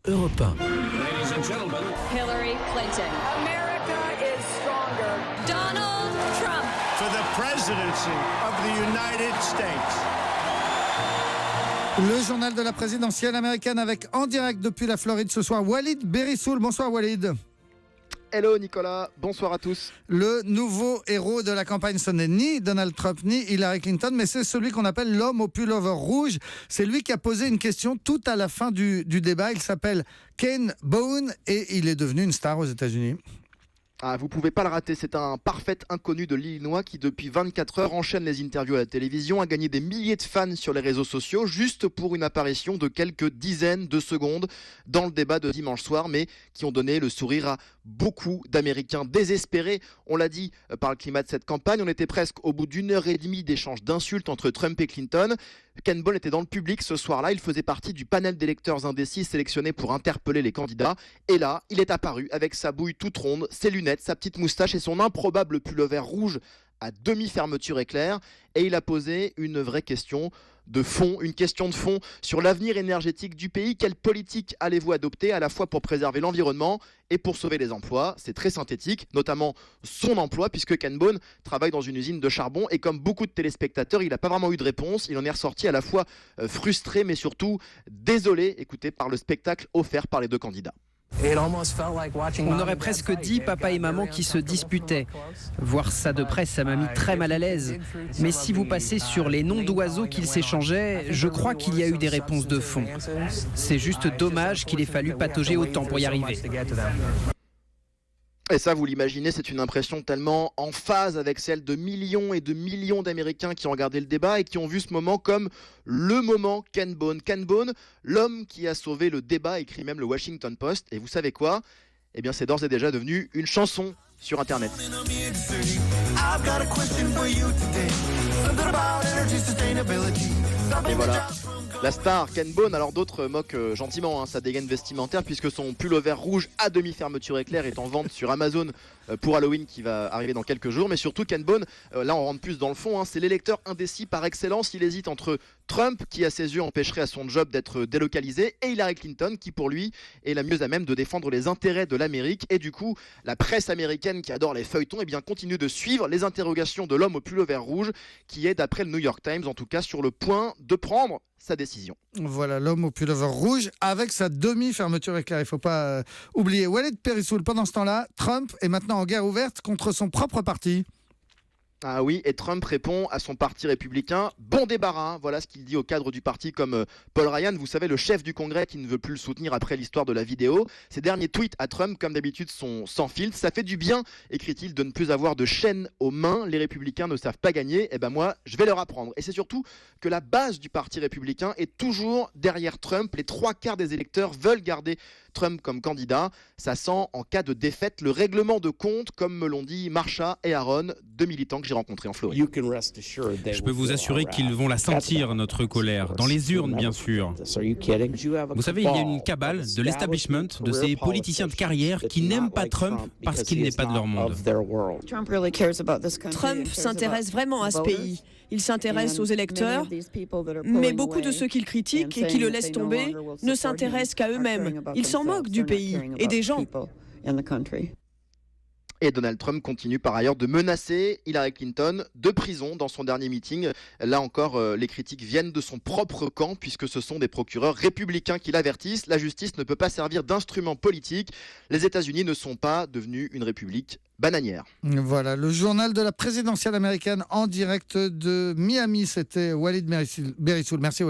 Europe 1. Hillary Clinton. America is stronger. Donald Trump. For the presidency of the United States. Le journal de la présidentielle américaine avec en direct depuis la Floride ce soir Walid Berissoul. Bonsoir Walid. Hello Nicolas, bonsoir à tous. Le nouveau héros de la campagne, ce n'est ni Donald Trump ni Hillary Clinton, mais c'est celui qu'on appelle l'homme au pullover rouge. C'est lui qui a posé une question tout à la fin du débat. Il s'appelle Ken Bone et il est devenu une star aux États-Unis. Ah, vous pouvez pas le rater, c'est un parfait inconnu de l'Illinois qui depuis 24 heures enchaîne les interviews à la télévision, a gagné des milliers de fans sur les réseaux sociaux juste pour une apparition de quelques dizaines de secondes dans le débat de dimanche soir, mais qui ont donné le sourire à beaucoup d'Américains désespérés. On l'a dit par le climat de cette campagne, on était presque au bout d'une heure et demie d'échanges d'insultes entre Trump et Clinton. Ken Bone était dans le public ce soir-là, il faisait partie du panel d'électeurs indécis sélectionnés pour interpeller les candidats. Et là, il est apparu avec sa bouille toute ronde, ses lunettes, sa petite moustache et son improbable pullover rouge à demi-fermeture éclair. Et il a posé une vraie question de fond, une question de fond sur l'avenir énergétique du pays. Quelle politique allez-vous adopter à la fois pour préserver l'environnement et pour sauver les emplois? C'est très synthétique, notamment son emploi, puisque Ken Bone travaille dans une usine de charbon et comme beaucoup de téléspectateurs, il n'a pas vraiment eu de réponse. Il en est ressorti à la fois frustré mais surtout désolé, écoutez, par le spectacle offert par les deux candidats. On aurait presque dit papa et maman qui se disputaient. Voir ça de près, ça m'a mis très mal à l'aise. Mais si vous passez sur les noms d'oiseaux qu'ils s'échangeaient, je crois qu'il y a eu des réponses de fond. C'est juste dommage qu'il ait fallu patauger autant pour y arriver. Et ça, vous l'imaginez, c'est une impression tellement en phase avec celle de millions et de millions d'Américains qui ont regardé le débat et qui ont vu ce moment comme le moment Ken Bone. Ken Bone, l'homme qui a sauvé le débat, écrit même le Washington Post. Et vous savez quoi? Eh bien, c'est d'ores et déjà devenu une chanson sur Internet. Et voilà. La star Ken Bone, alors d'autres moquent gentiment sa dégaine vestimentaire puisque son pullover rouge à demi-fermeture éclair est en vente sur Amazon pour Halloween qui va arriver dans quelques jours. Mais surtout Ken Bone, là on rentre plus dans le fond, c'est l'électeur indécis par excellence. Il hésite entre Trump qui à ses yeux empêcherait à son job d'être délocalisé et Hillary Clinton qui pour lui est la mieux à même de défendre les intérêts de l'Amérique. Et du coup la presse américaine qui adore les feuilletons continue de suivre les interrogations de l'homme au pullover rouge qui est d'après le New York Times en tout cas sur le point de prendre sa décision. Voilà l'homme au pullover rouge avec sa demi-fermeture éclair. Il ne faut pas oublier Walid Berissoul. Pendant ce temps-là, Trump est maintenant en guerre ouverte contre son propre parti. Ah oui, et Trump répond à son parti républicain, bon débarras, voilà ce qu'il dit au cadre du parti comme Paul Ryan, vous savez le chef du Congrès qui ne veut plus le soutenir après l'histoire de la vidéo. Ses derniers tweets à Trump, comme d'habitude, sont sans filtre, ça fait du bien, écrit-il, de ne plus avoir de chaîne aux mains, les républicains ne savent pas gagner, et ben moi je vais leur apprendre. Et c'est surtout que la base du parti républicain est toujours derrière Trump, les 3/4 des électeurs veulent garder Trump comme candidat, ça sent en cas de défaite le règlement de compte, comme me l'ont dit Marsha et Aaron, deux militants que j'ai rencontrés en Floride. Je peux vous assurer qu'ils vont la sentir, notre colère, dans les urnes bien sûr. Vous savez, il y a une cabale de l'establishment, de ces politiciens de carrière qui n'aiment pas Trump parce qu'il n'est pas de leur monde. Trump s'intéresse vraiment à ce pays. Il s'intéresse aux électeurs, mais beaucoup de ceux qu'il critique et qui le laissent tomber ne s'intéressent qu'à eux-mêmes. Ils s'en moquent du pays et des gens. Et Donald Trump continue par ailleurs de menacer Hillary Clinton de prison dans son dernier meeting. Là encore, les critiques viennent de son propre camp puisque ce sont des procureurs républicains qui l'avertissent. La justice ne peut pas servir d'instrument politique. Les États-Unis ne sont pas devenus une république bananière. Voilà, le journal de la présidentielle américaine en direct de Miami. C'était Walid Berissoul. Merci.